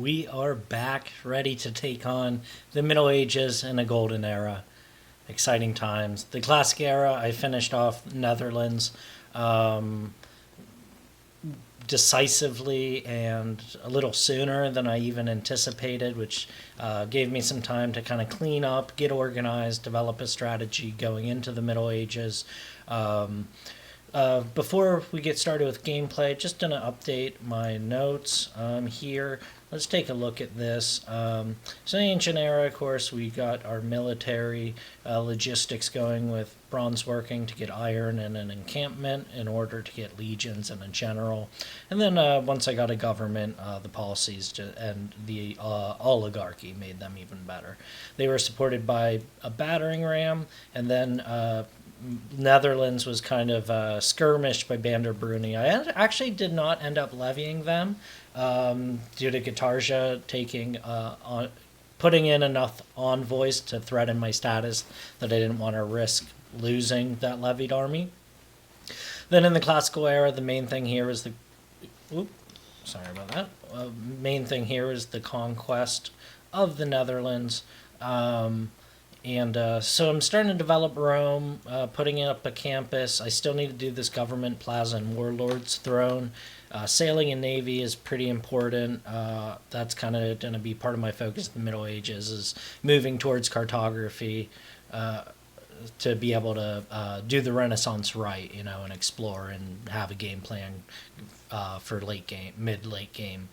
We are back, ready to take on the Middle Ages and a Golden Era. Exciting times. The Classic Era, I finished off Netherlands decisively and a little sooner than I even anticipated, which gave me some time to kind of clean up, get organized, develop a strategy going into the Middle Ages. Before we get started with gameplay, just going to update my notes here. Let's take a look at this. So in the Ancient Era, of course, we got our military logistics going with bronze working to get iron and an encampment in order to get legions and a general. And then once I got a government, the policies and the oligarchy made them even better. They were supported by a battering ram, and then Netherlands was kind of skirmished by Bander Bruni. I actually did not end up levying them due to Getarja putting in enough envoys to threaten my status that I didn't want to risk losing that levied army. Then in the Classical Era, the main thing here is sorry about that. Main thing here is the conquest of the Netherlands. So I'm starting to develop Rome, putting up a campus. I still need to do this government plaza and warlord's throne. Sailing and navy is pretty important. That's kind of going to be part of my focus in the Middle Ages, is moving towards cartography to be able to do the Renaissance right, and explore and have a game plan for mid-late game.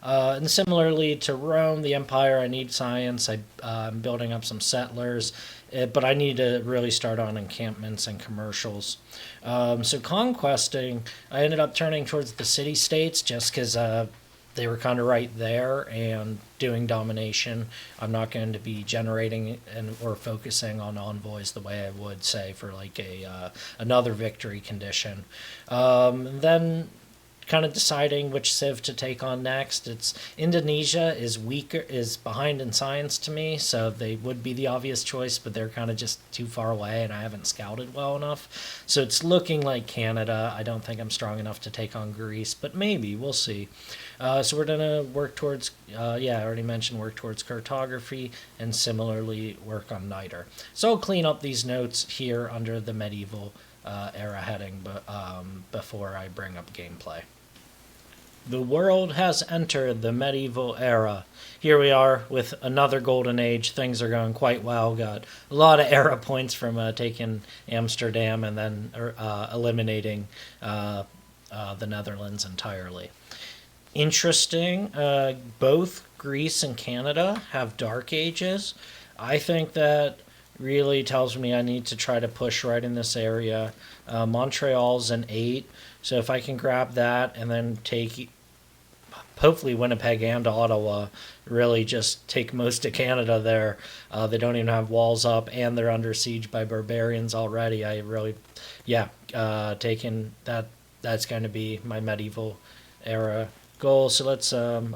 And similarly to Rome, the Empire, I need science. I'm building up some settlers, but I need to really start on encampments and commercials. So conquesting, I ended up turning towards the city-states just because they were kind of right there, and doing domination. I'm not going to be generating or focusing on envoys the way I would, say, for like another victory condition. Then kind of deciding which civ to take on next. It's Indonesia is behind in science to me, so they would be the obvious choice, but they're kind of just too far away and I haven't scouted well enough. So it's looking like Canada. I don't think I'm strong enough to take on Greece, but maybe, we'll see. So we're gonna work towards I already mentioned, work towards cartography, and similarly work on niter. So I'll clean up these notes here under the medieval era heading, but before I bring up gameplay. The world has entered the medieval era. Here we are with another golden age. Things are going quite well. Got a lot of era points from taking Amsterdam and then eliminating the Netherlands entirely. Interesting. Both Greece and Canada have dark ages. I think that really tells me I need to try to push right in this area. Montreal's an 8, so if I can grab that and then take hopefully Winnipeg and Ottawa, really just take most of Canada there. They don't even have walls up, and they're under siege by barbarians already. Taking that, that's going to be my medieval era goal. So let's all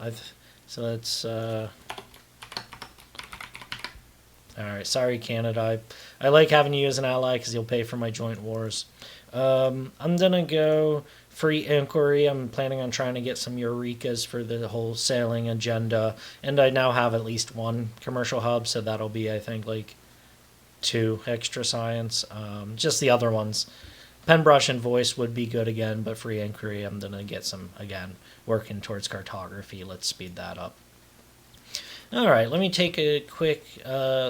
right, sorry Canada. I like having you as an ally because you'll pay for my joint wars. I'm gonna go free inquiry. I'm planning on trying to get some Eurekas for the whole sailing agenda, and I now have at least one commercial hub, so that'll be, I think, like 2 extra science. Just the other ones, Penbrush and Voice would be good again, but free inquiry, I'm gonna get some again, working towards cartography. Let's speed that up. Alright, let me take a quick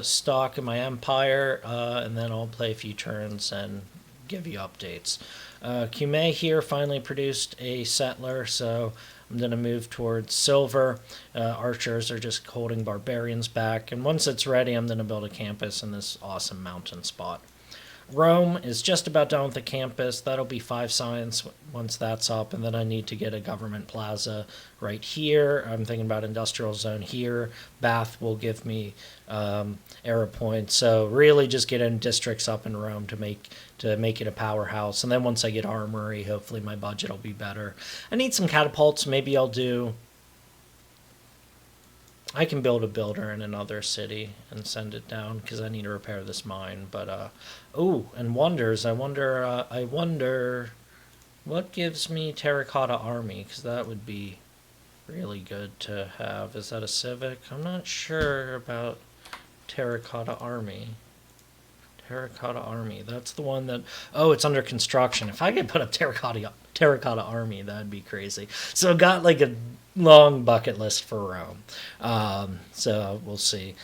stock of my empire, and then I'll play a few turns and give you updates. Cumet here finally produced a settler, so I'm going to move towards silver. Archers are just holding barbarians back, and once it's ready, I'm going to build a campus in this awesome mountain spot. Rome is just about done with the campus. That'll be 5 science once that's up, and then I need to get a government plaza right here. I'm thinking about industrial zone here. Bath will give me era points. So really just getting districts up in Rome to make it a powerhouse. And then once I get armory, hopefully my budget will be better. I need some catapults. Maybe I can build a builder in another city and send it down because I need to repair this mine. But and wonders. I wonder what gives me terracotta army, because that would be really good to have. Is that a civic? I'm not sure about Terracotta Army. Terracotta Army. That's the one that. Oh, it's under construction. If I could put up Terracotta Army, that'd be crazy. So I got like a long bucket list for Rome. So we'll see.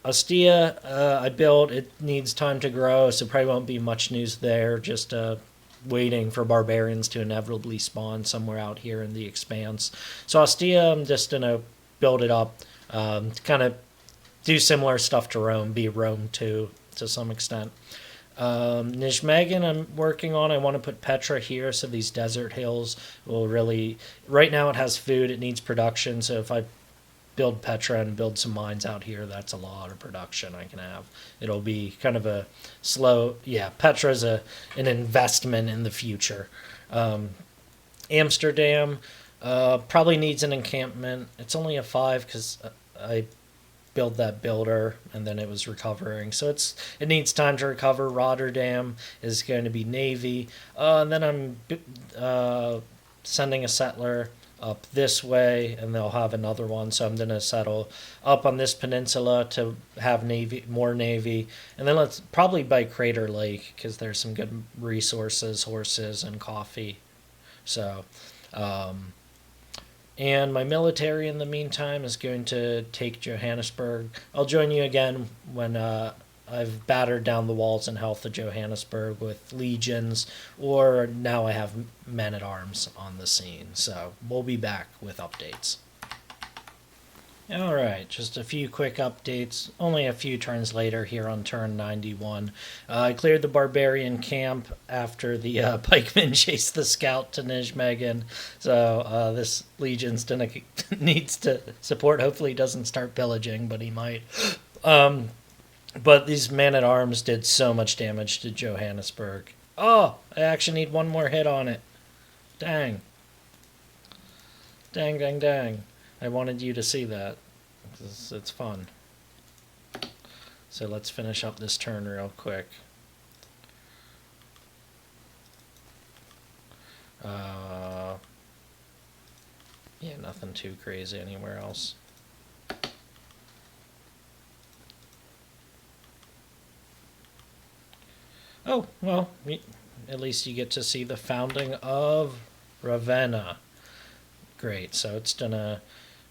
Ostia, I built. It needs time to grow, so probably won't be much news there. Just waiting for barbarians to inevitably spawn somewhere out here in the expanse. So Ostia, I'm just gonna build it up, kind of do similar stuff to Rome, be Rome 2 to some extent. Nijmegen I'm working on. I want to put Petra here, so these desert hills will really... Right now it has food, it needs production, so if I build Petra and build some mines out here, that's a lot of production I can have. It'll be kind of a slow... Yeah, Petra's an investment in the future. Amsterdam probably needs an encampment. It's only a 5 because I build that builder and then it was recovering, so it needs time to recover. Rotterdam is going to be navy, and then I'm sending a settler up this way and they'll have another one, so I'm going to settle up on this peninsula to have more navy, and then let's probably by Crater Lake because there's some good resources, horses and coffee. So and my military in the meantime is going to take Johannesburg. I'll join you again when I've battered down the walls and health of Johannesburg with legions, or now I have men-at-arms on the scene. So we'll be back with updates. Alright, just a few quick updates. Only a few turns later here on turn 91. I cleared the barbarian camp after the pikemen chased the scout to Nijmegen. So this legion's needs to support. Hopefully he doesn't start pillaging, but he might. But these men-at-arms did so much damage to Johannesburg. Oh, I actually need one more hit on it. Dang. Dang, dang, dang. I wanted you to see that, because it's fun. So let's finish up this turn real quick. Yeah, nothing too crazy anywhere else. Oh, well, at least you get to see the founding of Ravenna. Great, so it's gonna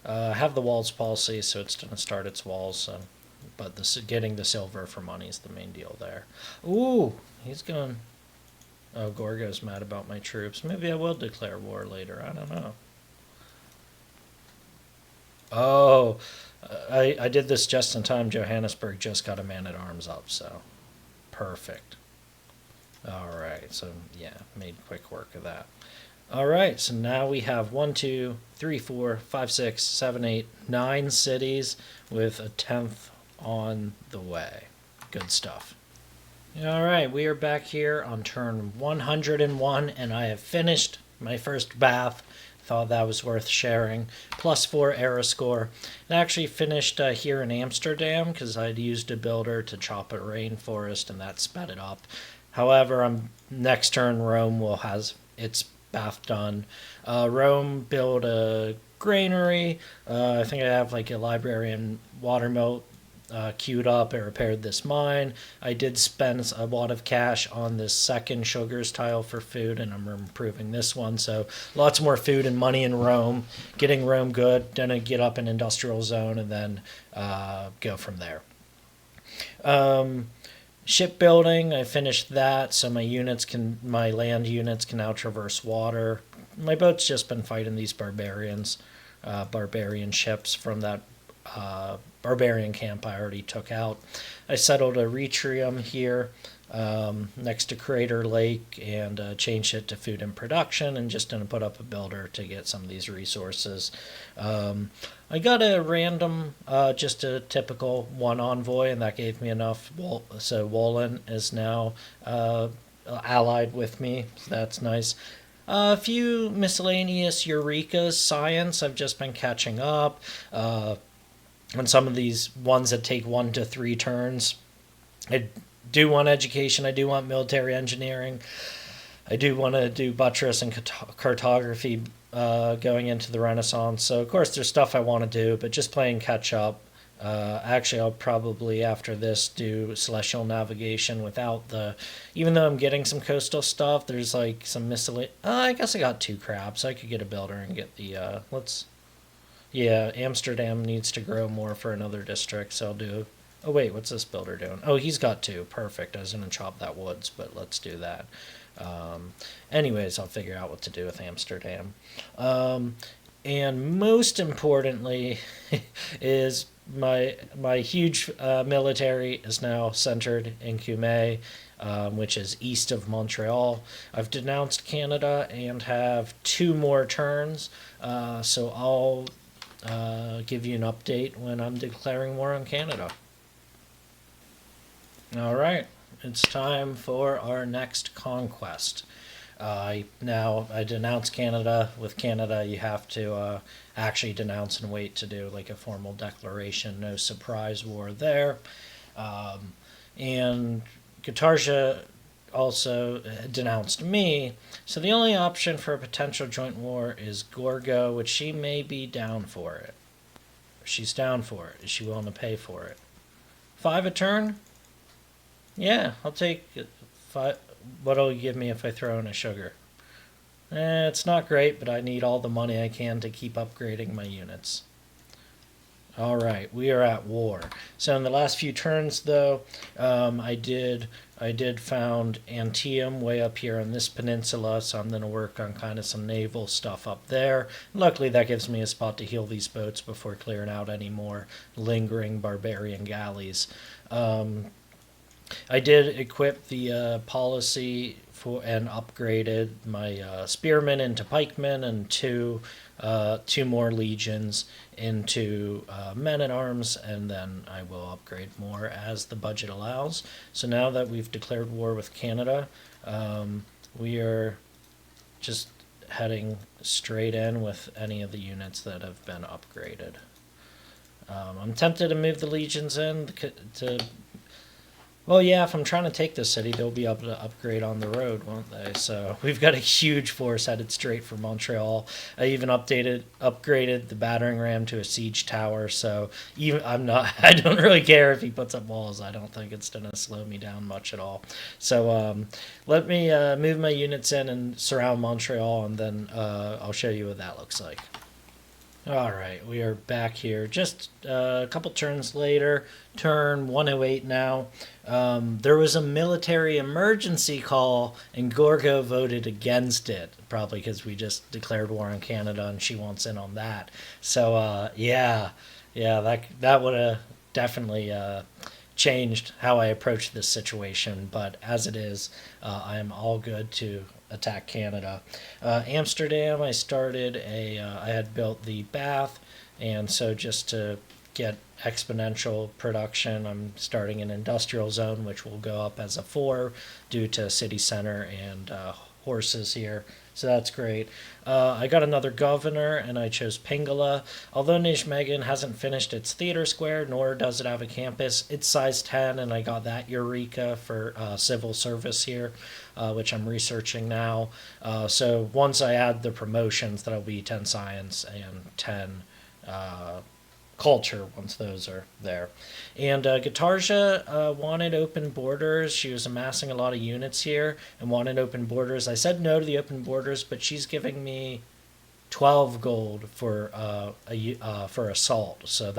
have the walls policy, so it's gonna start its walls. So, but getting the silver for money is the main deal there. Ooh, he's going. Oh, Gorgo's mad about my troops. Maybe I will declare war later. I don't know. Oh, I did this just in time. Johannesburg just got a man-at-arms up, so perfect. All right, so yeah, made quick work of that. All right, so now we have 1, 2, 3, 4, 5, 6, 7, 8, 9 cities with a 10th on the way. Good stuff. All right, we are back here on turn 101, and I have finished my first bath. Thought that was worth sharing. +4 era score. I actually finished here in Amsterdam because I'd used a builder to chop a rainforest, and that sped it up. However, next turn Rome will has its bath done. Rome built a granary. I think I have like a library and watermill queued up. I repaired this mine. I did spend a lot of cash on this second sugars tile for food, and I'm improving this one. So lots more food and money in Rome. Getting Rome good. Gonna get up an industrial zone and then go from there. Shipbuilding, I finished that, so my land units can now traverse water. My boat's just been fighting these barbarian ships from that barbarian camp I already took out. I settled a retrium here next to Crater Lake and changed it to food and production, and just going to put up a builder to get some of these resources. I got a random, just a typical one envoy, and that gave me enough. So Wolin is now allied with me, so that's nice. A few miscellaneous Eurekas, science, I've just been catching up. On some of these ones that take 1 to 3 turns. I do want education, I do want military engineering. I do want to do buttress and cartography going into the Renaissance. So, of course, there's stuff I want to do, but just playing catch up. Actually, I'll probably, after this, do Celestial Navigation without the... Even though I'm getting some coastal stuff, there's like some miscellaneous... I guess I got 2 crabs. I could get a builder and get the... Yeah, Amsterdam needs to grow more for another district, so I'll do... Oh, wait, what's this builder doing? Oh, he's got 2. Perfect. I was going to chop that woods, but let's do that. Anyways, I'll figure out what to do with Amsterdam. And most importantly is my huge military is now centered in Cume, which is east of Montreal. I've denounced Canada and have 2 more turns, so I'll give you an update when I'm declaring war on Canada. All right, it's time for our next conquest. I denounce Canada. With Canada, you have to actually denounce and wait to do like a formal declaration. No surprise war there. And Katarsia also denounced me. So the only option for a potential joint war is Gorgo, which she may be down for it. She's down for it. Is she willing to pay for it? 5 a turn? Yeah, I'll take 5. What'll you give me if I throw in a sugar? It's not great, but I need all the money I can to keep upgrading my units. All right, we are at war. So in the last few turns, though, I did found Antietam way up here on this peninsula, so I'm going to work on kind of some naval stuff up there. Luckily, that gives me a spot to heal these boats before clearing out any more lingering barbarian galleys. I did equip the policy for and upgraded my spearmen into pikemen and two more legions into men-at-arms, and then I will upgrade more as the budget allows. So now that we've declared war with Canada, we are just heading straight in with any of the units that have been upgraded. I'm tempted to move the legions in to... Well, yeah, if I'm trying to take this city, they'll be able to upgrade on the road, won't they? So we've got a huge force headed straight for Montreal. I even upgraded the battering ram to a siege tower. So I don't really care if he puts up walls. I don't think it's going to slow me down much at all. So let me move my units in and surround Montreal, and then I'll show you what that looks like. All right, we are back here. Just a couple turns later, turn 108 now. There was a military emergency call, and Gorgo voted against it, probably because we just declared war on Canada, and she wants in on that. So, yeah, that would have definitely changed how I approach this situation. But as it is, I am all good to attack Canada. Amsterdam, I had built the bath, and so just to get exponential production, I'm starting an industrial zone, which will go up as a 4 due to city center and horses here. So that's great. I got another governor, and I chose Pingala. Although Nijmegen hasn't finished its theater square, nor does it have a campus, it's size 10, and I got that Eureka for civil service here, which I'm researching now. So once I add the promotions, that'll be 10 science and 10 culture once those are there. And Gatarja wanted open borders. She was amassing a lot of units here and wanted open borders. I said no to the open borders, but she's giving me 12 gold for for assault. So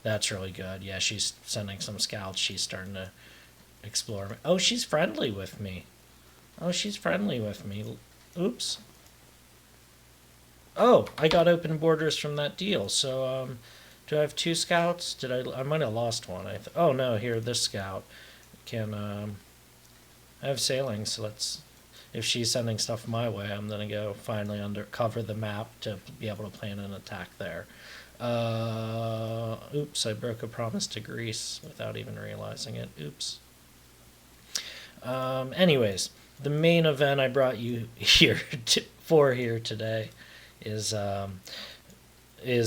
that's really good. Yeah, she's sending some scouts. She's starting to explore. Oh, she's friendly with me. Oops. Oh, I got open borders from that deal. So do I have 2 scouts? I might have lost one. Oh no, here, this scout can. I have sailing, so if she's sending stuff my way, I'm gonna go finally cover the map to be able to plan an attack there. Oops, I broke a promise to Greece without even realizing it. Oops. Anyways, the main event I brought you here for here today is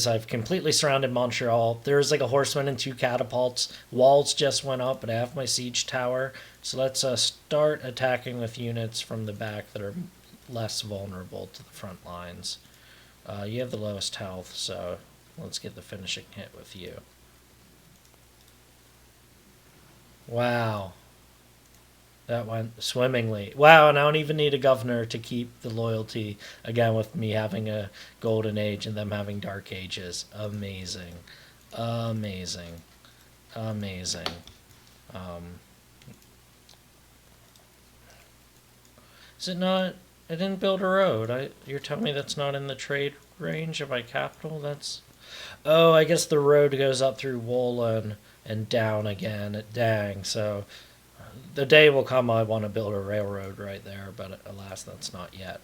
I've completely surrounded Montreal. There's like a horseman and 2 catapults. Walls just went up, but I have my siege tower. So let's start attacking with units from the back that are less vulnerable to the front lines. You have the lowest health, so let's get the finishing hit with you. Wow. That went swimmingly. Wow, and I don't even need a governor to keep the loyalty, again, with me having a golden age and them having dark ages. Amazing. Amazing. Amazing. Um, is it not? I didn't build a road. You're telling me that's not in the trade range of my capital? That's. Oh, I guess the road goes up through Wolin and down again. Dang, so the day will come I want to build a railroad right there, but alas, that's not yet.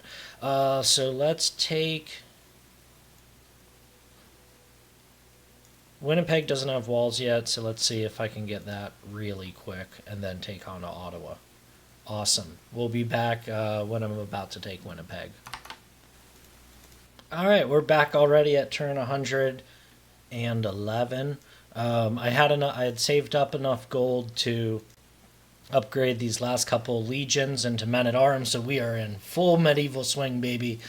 So let's take. Winnipeg doesn't have walls yet, so let's see if I can get that really quick and then take on Ottawa. Awesome. We'll be back when I'm about to take Winnipeg. All right, we're back already at turn 111. I had saved up enough gold to upgrade these last couple legions into men at arms, so we are in full medieval swing, baby.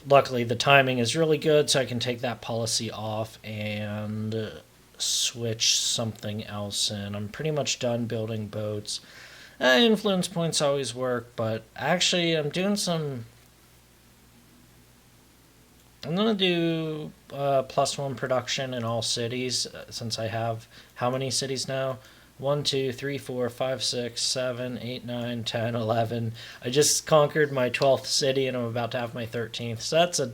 Luckily, the timing is really good, so I can take that policy off and switch something else in. I'm pretty much done building boats. Influence points always work, but actually, I'm going to do +1 production in all cities, since I have how many cities now? 1, 2, 3, 4, 5, 6, 7, 8, 9, 10, 11. I just conquered my 12th city and I'm about to have my 13th. So that's a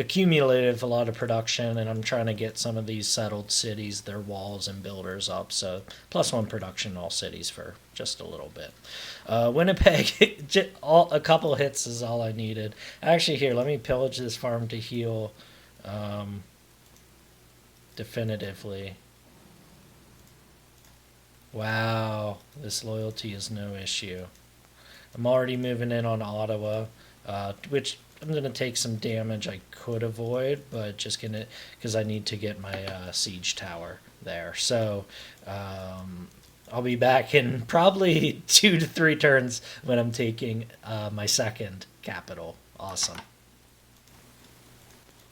cumulative a lot of production, and I'm trying to get some of these settled cities, their walls and builders up. So +1 production in all cities for just a little bit. Winnipeg, a couple hits is all I needed. Actually, here, let me pillage this farm to heal definitively. Wow, this loyalty is no issue. I'm already moving in on Ottawa, which I'm going to take some damage I could avoid, but just going to, because I need to get my siege tower there. So I'll be back in probably 2 to 3 turns when I'm taking my second capital. Awesome.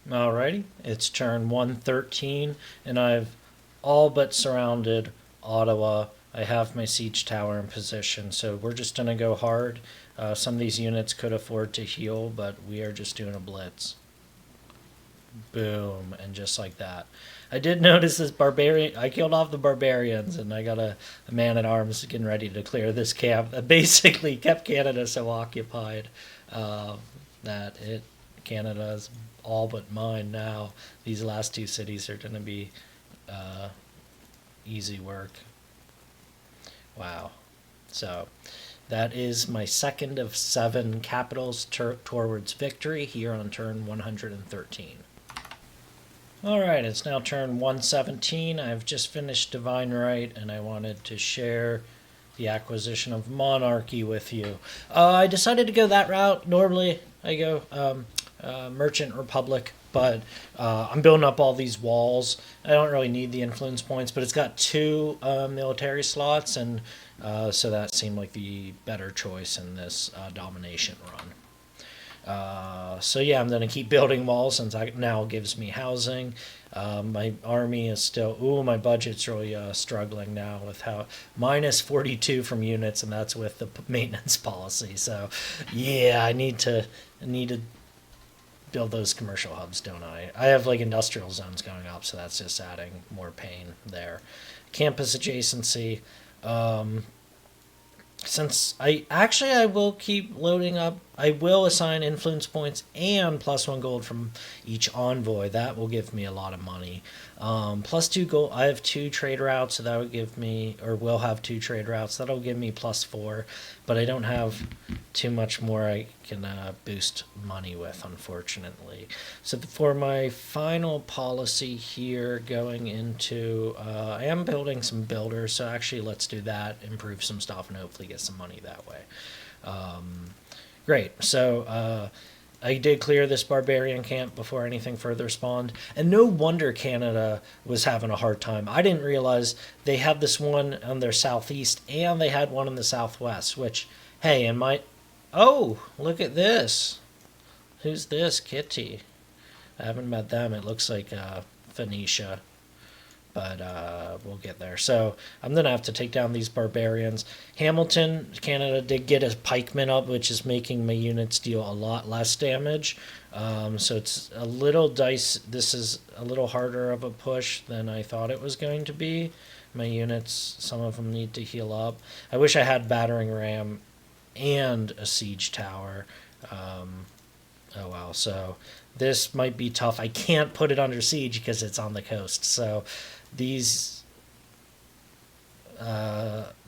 Alrighty, it's turn 113, and I've all but surrounded Ottawa. I have my siege tower in position, so we're just going to go hard. Some of these units could afford to heal, but we are just doing a blitz. Boom, and just like that. I did notice this barbarian. I killed off the barbarians, and I got a man-at-arms getting ready to clear this camp that basically kept Canada so occupied that Canada is all but mine now. These last 2 cities are going to be easy work. Wow. So that is my second of 7 capitals towards victory here on turn 113. Alright, it's now turn 117. I've just finished Divine Right, and I wanted to share the acquisition of monarchy with you. I decided to go that route. Normally I go Merchant Republic, but I'm building up all these walls. I don't really need the influence points, but it's got 2 military slots, and so that seemed like the better choice in this domination run. So yeah, I'm going to keep building walls since that now gives me housing. My army is still... Ooh, my budget's really struggling now with how... minus 42 from units, and that's with the maintenance policy. So yeah, I need to build those commercial hubs, don't I? I have like industrial zones going up, so that's just adding more pain there. Campus adjacency. Since I will keep loading up. I will assign influence points and +1 gold from each envoy. That will give me a lot of money. +2 gold. I have 2 trade routes, so that would give me, or will have 2 trade routes. That'll give me +4, but I don't have too much more I can boost money with, unfortunately. So for my final policy here, going into, I am building some builders, so actually let's do that, improve some stuff, and hopefully get some money that way. Great. So I did clear this barbarian camp before anything further spawned, and no wonder Canada was having a hard time. I didn't realize they had this one on their southeast, and they had one in the southwest, which, hey, in my... Oh, look at this. Who's this? Kitty. I haven't met them. It looks like Phoenicia, but we'll get there. So I'm going to have to take down these barbarians. Hamilton, Canada, did get a pikeman up, which is making my units deal a lot less damage. So it's a little dice. This is a little harder of a push than I thought it was going to be. My units, some of them need to heal up. I wish I had battering ram and a siege tower. Oh well, so this might be tough. I can't put it under siege because it's on the coast. So these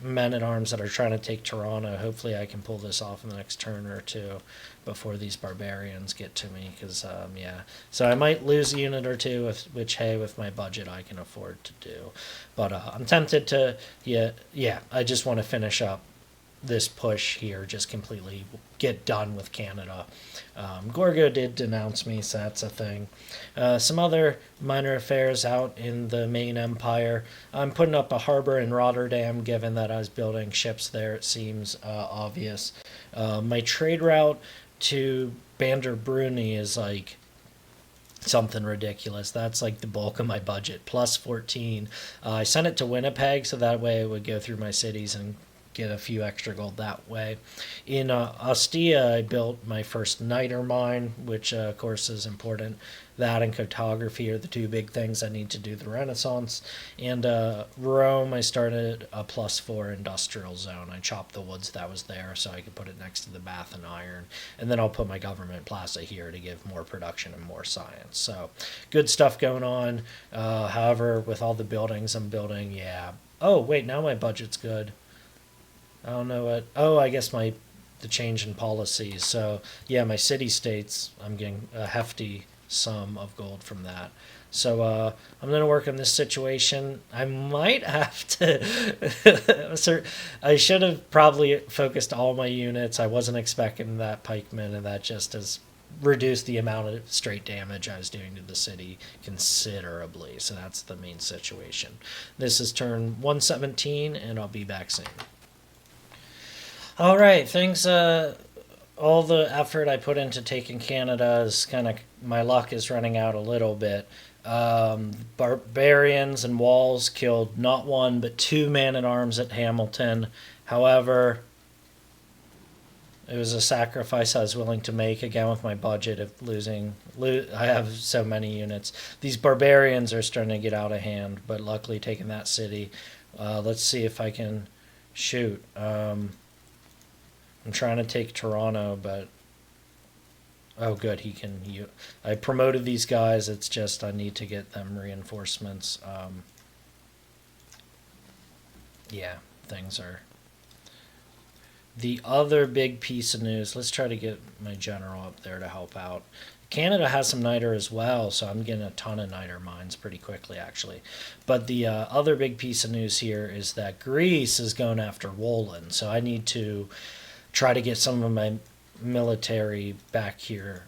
men-at-arms that are trying to take Toronto, hopefully I can pull this off in the next turn or two before these barbarians get to me. Because, yeah. So I might lose a unit or two, which, hey, with my budget I can afford to do. But I'm tempted to, yeah, I just want to finish up this push here, just completely get done with Canada. Gorgo did denounce me, so that's a thing. Some other minor affairs out in the main empire. I'm putting up a harbor in Rotterdam, given that I was building ships there. It seems obvious. My trade route to Banderbruni is like something ridiculous. That's like the bulk of my budget, plus 14. I sent it to Winnipeg, so that way it would go through my cities and get a few extra gold that way. In Ostia, I built my first niter mine, which of course is important. That and cartography are the two big things I need to do the Renaissance. And Rome, I started a +4 industrial zone. I chopped the woods that was there so I could put it next to the bath and iron. And then I'll put my government plaza here to give more production and more science. So good stuff going on. However, with all the buildings I'm building, yeah. Oh, wait, now my budget's good. I don't know what. Oh, I guess the change in policies. So yeah, my city-states, I'm getting a hefty sum of gold from that. So I'm going to work on this situation. I might have to. I should have probably focused all my units. I wasn't expecting that pikeman, and that just has reduced the amount of straight damage I was doing to the city considerably. So that's the main situation. This is turn 117, and I'll be back soon. All right, things. All the effort I put into taking Canada is kind of, my luck is running out a little bit. Barbarians and walls killed not one but 2 man-at-arms at Hamilton. However, it was a sacrifice I was willing to make, again with my budget of losing. I have so many units. These barbarians are starting to get out of hand, but luckily taking that city. Let's see if I can shoot. I'm trying to take Toronto, but oh good, he can. I promoted these guys. It's just I need to get them reinforcements. Yeah, things are. The other big piece of news. Let's try to get my general up there to help out. Canada has some niter as well, so I'm getting a ton of niter mines pretty quickly, actually. But the other big piece of news here is that Greece is going after Wollin, so I need to try to get some of my military back here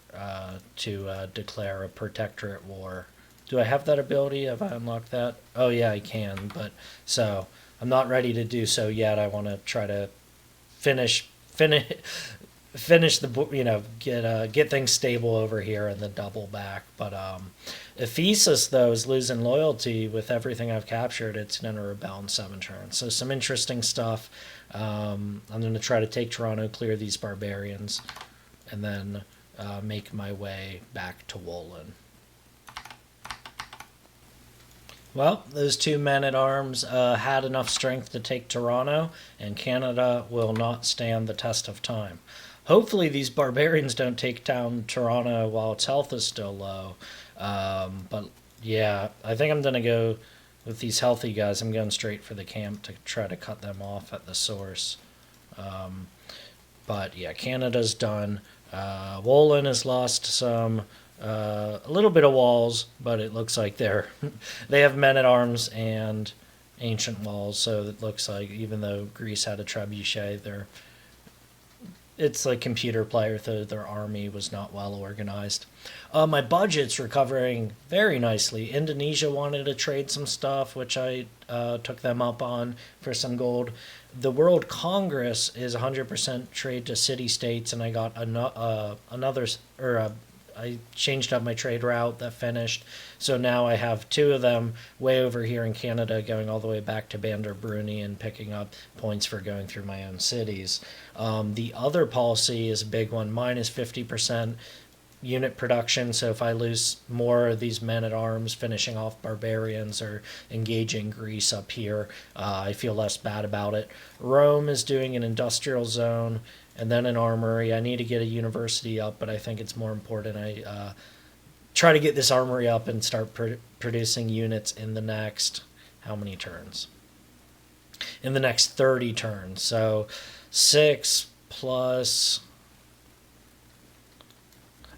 to declare a protectorate war. Do I have that ability? Have I unlocked that? Oh yeah, I can. But so I'm not ready to do so yet. I want to try to finish the get things stable over here and then double back. But Ephesus though is losing loyalty with everything I've captured. It's going to rebel in 7 turns. So some interesting stuff. I'm going to try to take Toronto, clear these barbarians, and then make my way back to Wollin. Well, those 2 men-at-arms had enough strength to take Toronto, and Canada will not stand the test of time. Hopefully these barbarians don't take down Toronto while its health is still low. But yeah, I think I'm going to go with these healthy guys. I'm going straight for the camp to try to cut them off at the source. But yeah, Canada's done. Wollin has lost some, a little bit of walls, but it looks like they have men-at-arms and ancient walls, so it looks like even though Greece had a trebuchet, it's like computer player, their army was not well organized. My budget's recovering very nicely. Indonesia wanted to trade some stuff, which I took them up on for some gold. The World Congress is 100% trade to city-states, and I got another, I changed up my trade route that finished. So now I have two of them way over here in Canada going all the way back to Bandar Bruni and picking up points for going through my own cities. The other policy is a big one, minus 50% unit production. So if I lose more of these men at arms finishing off barbarians or engaging Greece up here, I feel less bad about it. Rome is doing an industrial zone and then an armory. I need to get a university up, but I think it's more important I try to get this armory up and start producing units in the next, how many turns? In the next 30 turns. So 6 plus...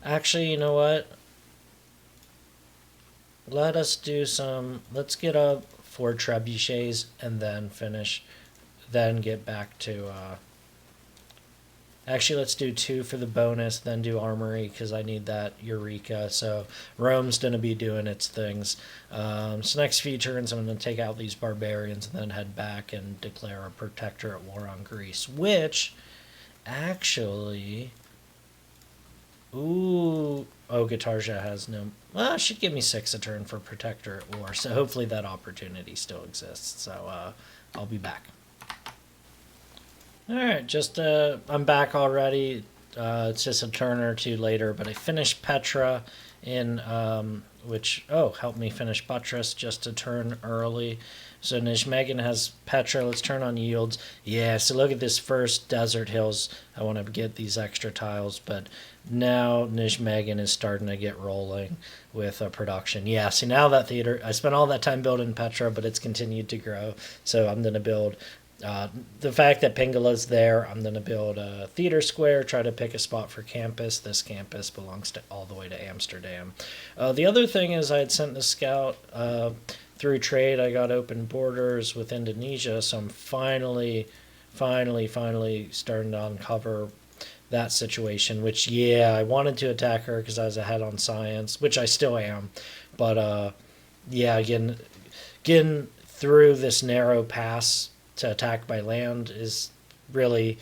Actually, you know what? Let's get up 4 trebuchets and then finish, then get back to, actually let's do 2 for the bonus, then do armory because I need that Eureka. So Rome's going to be doing its things. So next few turns I'm going to take out these barbarians and then head back and declare a protectorate war on Greece, which actually... Ooh. Oh, Guitarja has no... Well, it should give me 6 a turn for Protectorate War, so hopefully that opportunity still exists. So, I'll be back. Alright, I'm back already. It's just a turn or two later, but I finished Petra in, helped me finish Buttress just a turn early. So Nijmegen has Petra. Let's turn on yields. Yeah, so look at this first Desert Hills. I want to get these extra tiles, but now Nijmegen is starting to get rolling with production. Yeah, see now that theater, I spent all that time building Petra, but it's continued to grow. So I'm going to build, the fact that Pingala's there, I'm going to build a theater square, try to pick a spot for campus. This campus belongs to all the way to Amsterdam. The other thing is I had sent the scout... through trade, I got open borders with Indonesia, so I'm finally starting to uncover that situation, which, yeah, I wanted to attack her because I was ahead on science, which I still am, but, yeah, getting through this narrow pass to attack by land is really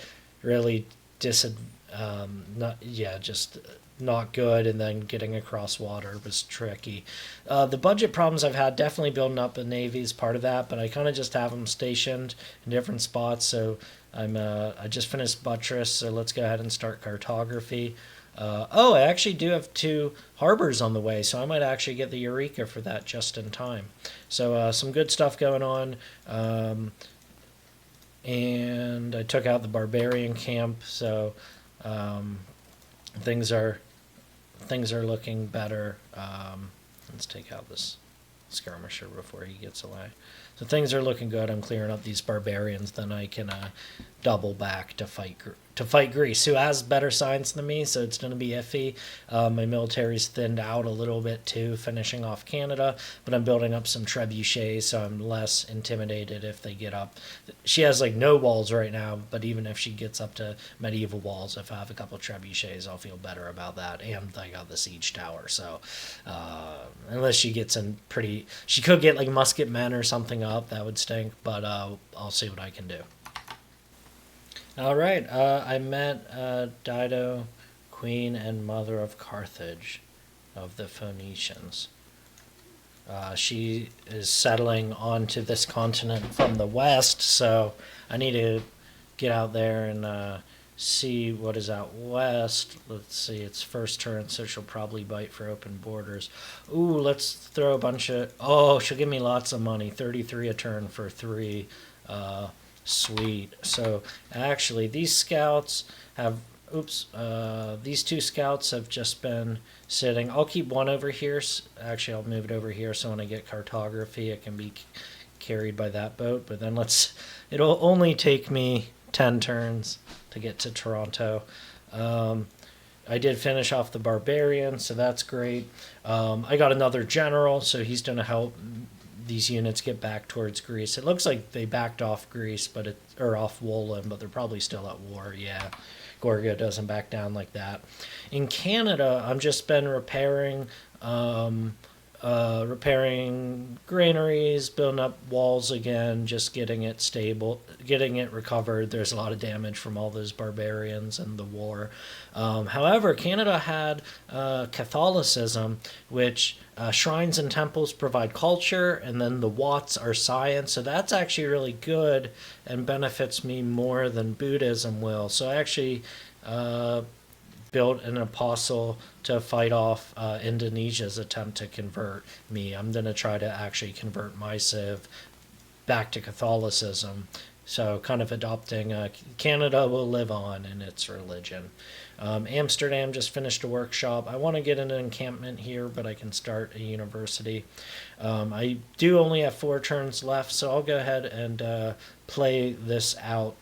not good, and then getting across water was tricky. The budget problems I've had, definitely building up a navy is part of that, but I kind of just have them stationed in different spots. So I just finished Buttress, so let's go ahead and start cartography. I actually do have 2 harbors on the way, so I might actually get the Eureka for that just in time. So some good stuff going on. And I took out the barbarian camp, so things are looking better. Let's take out this skirmisher before he gets away. So things are looking good. I'm clearing up these barbarians. Then I can double back to fight Greece, who has better science than me, so it's going to be iffy. My military's thinned out a little bit too, finishing off Canada, but I'm building up some trebuchets, so I'm less intimidated if they get up. She has like no walls right now, but even if she gets up to medieval walls, if I have a couple trebuchets, I'll feel better about that. And I got the siege tower, so unless she gets she could get like musket men or something up, that would stink, but I'll see what I can do. All right, I met Dido, queen and mother of Carthage, of the Phoenicians. She is settling onto this continent from the west, so I need to get out there and see what is out west. Let's see, it's first turn, so she'll probably bite for open borders. Ooh, let's throw a bunch of... Oh, she'll give me lots of money, 33 a turn for 3... Sweet. So actually these scouts have these 2 scouts have just been sitting. I'll keep one over here. Actually, I'll move it over here so when I get cartography it can be carried by that boat, but then it'll only take me 10 turns to get to Toronto. I did finish off the barbarian, so that's great. I got another general, so he's going to help these units get back towards Greece. It looks like they backed off Greece, or off Wollin, but they're probably still at war. Yeah, Gorgia doesn't back down like that. In Canada, I've just been repairing repairing granaries, building up walls again, just getting it stable, getting it recovered. There's a lot of damage from all those barbarians and the war. However, Canada had Catholicism, which shrines and temples provide culture, and then the Watts are science. So that's actually really good and benefits me more than Buddhism will. So I actually built an apostle to fight off Indonesia's attempt to convert me. I'm going to try to actually convert my civ back to Catholicism. So kind of adopting Canada will live on in its religion. Amsterdam just finished a workshop. I want to get an encampment here, but I can start a university. I do only have 4 turns left, so I'll go ahead and play this out.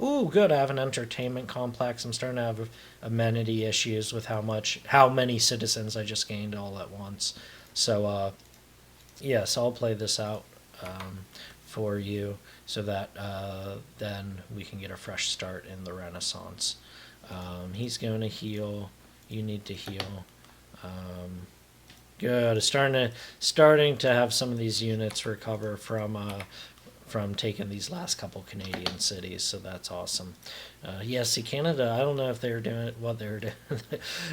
Ooh, good. I have an entertainment complex. I'm starting to have amenity issues with how many citizens I just gained all at once. So, yes, I'll play this out for you so that then we can get a fresh start in the Renaissance. He's going to heal. You need to heal. Good. Starting to have some of these units recover from taking these last couple Canadian cities, so that's awesome. Yeah, see, Canada, I don't know if they're doing what they're doing.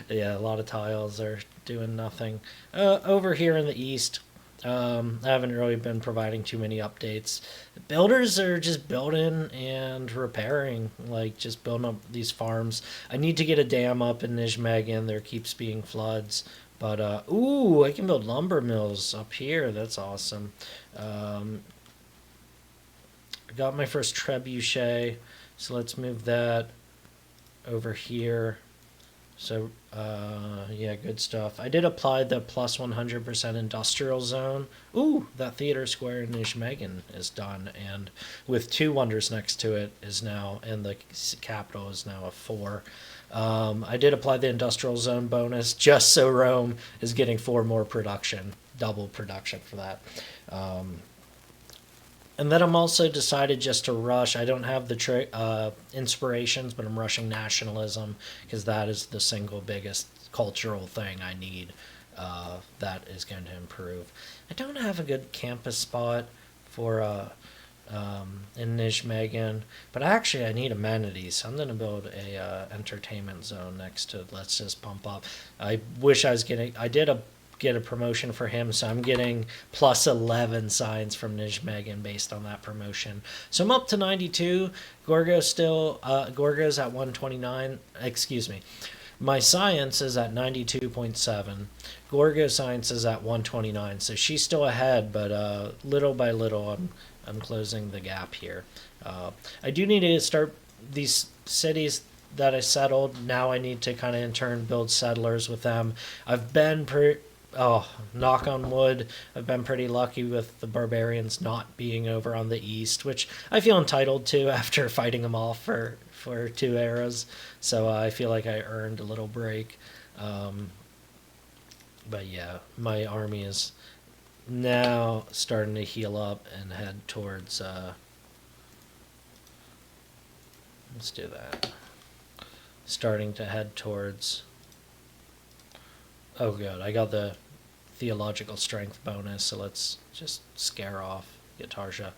Yeah, a lot of tiles are doing nothing. Over here in the east, I haven't really been providing too many updates. Builders are just building and repairing, like just building up these farms. I need to get a dam up in Nijmegen. There keeps being floods. But, ooh, I can build lumber mills up here. That's awesome. Got my first trebuchet, so let's move that over here. So, yeah, good stuff. I did apply the plus 100% industrial zone. Ooh, that theater square in Nijmegen is done, and with 2 wonders next to it is now, and the capital is now a 4. I did apply the industrial zone bonus just so Rome is getting 4 more production, double production for that. And then I'm also decided just to rush. I don't have the inspirations, but I'm rushing nationalism because that is the single biggest cultural thing I need that is going to improve. I don't have a good campus spot for in Nijmegen, but actually I need amenities. So I'm going to build a entertainment zone next to. Let's just pump up. I wish I was getting. I did get a promotion for him, so I'm getting plus 11 signs from Nijmegen based on that promotion. So I'm up to 92. Gorgo's at 129. Excuse me. My science is at 92.7. Gorgo's science is at 129. So she's still ahead, but little by little I'm closing the gap here. I do need to start these cities that I settled. Now I need to kind of in turn build settlers with them. I've been knock on wood, I've been pretty lucky with the barbarians not being over on the east, which I feel entitled to after fighting them off for 2 eras. So I feel like I earned a little break. But yeah, my army is now starting to heal up and head towards... let's do that. Starting to head towards... Oh good, I got the theological strength bonus, so let's just scare off Yatarja.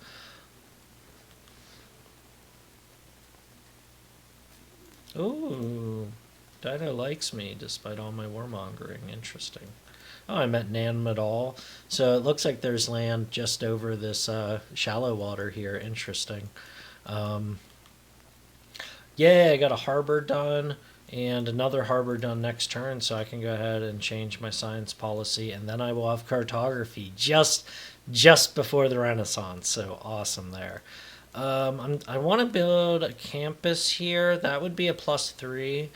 Ooh, Dino likes me despite all my warmongering. Interesting. Oh, I met Nan Madal. So it looks like there's land just over this shallow water here. Interesting. Yeah, I got a harbor done. And another harbor done next turn, so I can go ahead and change my science policy, and then I will have cartography just before the Renaissance. So awesome there. I want to build a campus here. That would be a +3.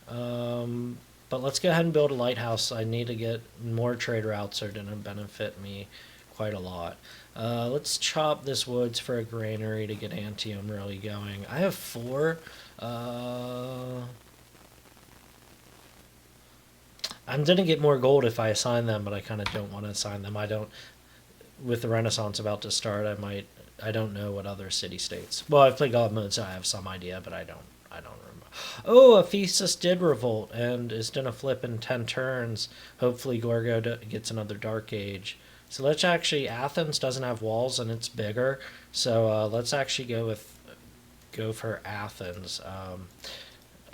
But let's go ahead and build a lighthouse. I need to get more trade routes are going to benefit me quite a lot. Let's chop this woods for a granary to get Antium really going. I have 4. I'm going to get more gold if I assign them, but I kind of don't want to assign them. With the Renaissance about to start, I don't know what other city-states. Well, I've played God mode, so I have some idea, but I don't Oh, Ephesus did revolt and is going to flip in 10 turns. Hopefully Gorgo gets another Dark Age. So let's actually, Athens doesn't have walls and it's bigger. So let's actually go for Athens.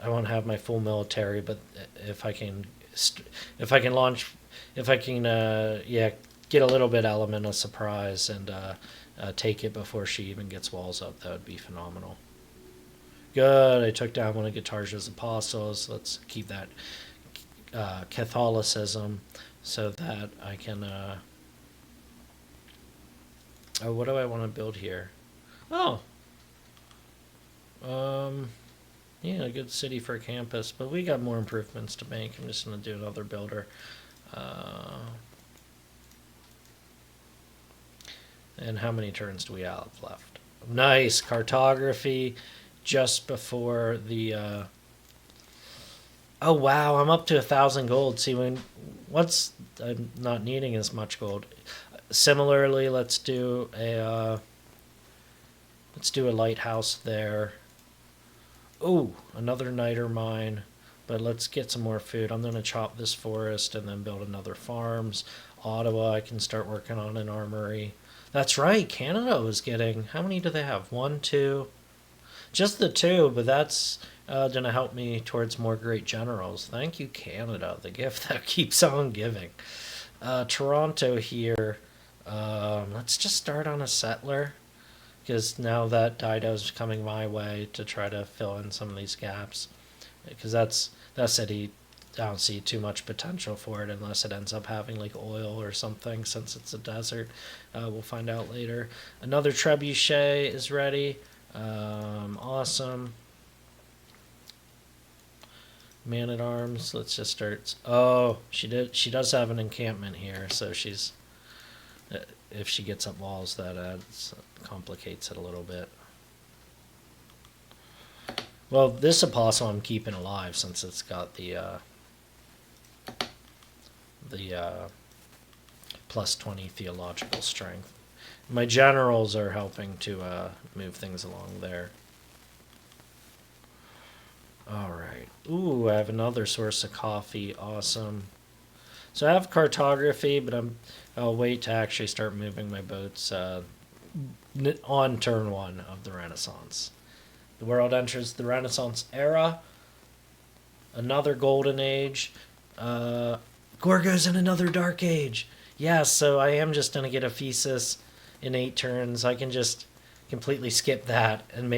I won't have my full military, but if I can, if I can launch, if I can, yeah, get a little bit element of surprise and take it before she even gets walls up, that would be phenomenal. Good. I took down one of Guitarja's apostles. Let's keep that Catholicism so that I can. Oh, what do I want to build here? Oh, yeah, a good city for a campus, but we got more improvements to make. I'm just gonna do another builder. And how many turns do we have left? Nice cartography, just before the. Oh wow, I'm up to 1,000 gold. See, once I'm not needing as much gold. Similarly, let's do a lighthouse there. Oh, another niter mine, but let's get some more food. I'm gonna chop this forest and then build another farms. Ottawa, I can start working on an armory. That's right, Canada was getting. How many do they have? One, two. Just the two, but that's going to help me towards more great generals. Thank you, Canada, the gift that keeps on giving. Toronto here. Let's just start on a settler, because now that Dido's coming my way to try to fill in some of these gaps. Because that city, I don't see too much potential for it unless it ends up having like oil or something, since it's a desert. We'll find out later. Another trebuchet is ready. Awesome. Man at arms. Let's just start. Oh, she does have an encampment here, so she's. If she gets up walls, that complicates it a little bit. Well, this apostle I'm keeping alive since it's got the plus 20 theological strength. My generals are helping to move things along there. Alright. Ooh, I have another source of coffee. Awesome. So I have cartography, but I'll wait to actually start moving my boats on turn 1 of the Renaissance. The world enters the Renaissance era. Another golden age. Gorgo's in another dark age. Yeah, so I am just going to get Ephesus in 8 turns. I can just completely skip that and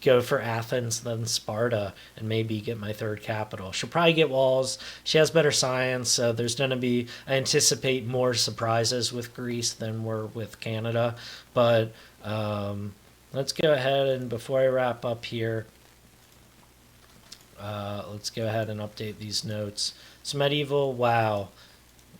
go for Athens, then Sparta, and maybe get my 3rd capital. She'll probably get walls. She has better science, so there's going to be, I anticipate more surprises with Greece than were with Canada. But let's go ahead and before I wrap up here, let's go ahead and update these notes. So medieval, wow.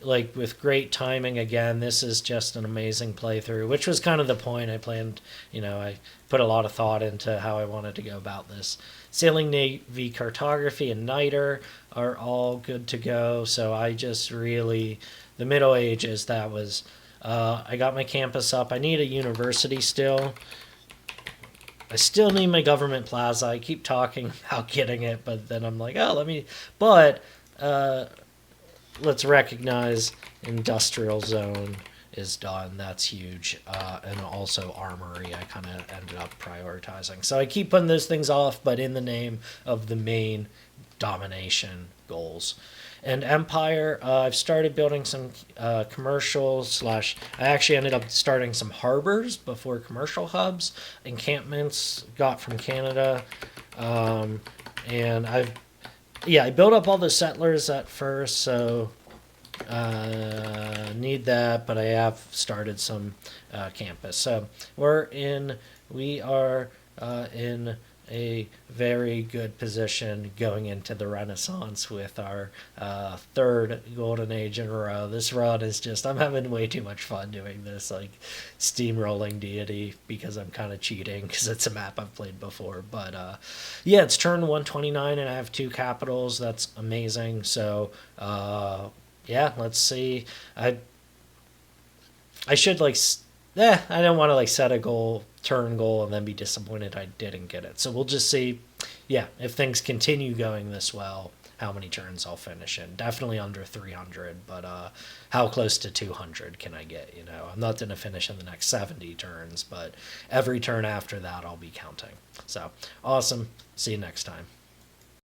Like with great timing again, this is just an amazing playthrough, which was kind of the point. I planned, I put a lot of thought into how I wanted to go about this. Sailing Navy cartography and niter are all good to go. So I just really, the Middle Ages, that was, I got my campus up. I need a university still. I still need my government plaza. I keep talking about getting it, but then I'm like, let's recognize industrial zone is done. That's huge. And also armory, I kind of ended up prioritizing. So I keep putting those things off, but in the name of the main domination goals. And Empire, I've started building some commercial / I actually ended up starting some harbors before commercial hubs. Encampments got from Canada. And I built up all the settlers at first, so need that, but I have started some campus. So we are in a very good position going into the Renaissance with our 3rd golden age in a row. This run is just, I'm having way too much fun doing this, like steamrolling deity, because I'm kind of cheating because it's a map I've played before. But yeah, it's turn 129 and I have 2 capitals. That's amazing. So yeah, let's see. I should I don't want to like set a turn goal, and then be disappointed I didn't get it. So we'll just see, yeah, if things continue going this well, how many turns I'll finish in. Definitely under 300, but how close to 200 can I get? I'm not going to finish in the next 70 turns, but every turn after that I'll be counting. So awesome. See you next time.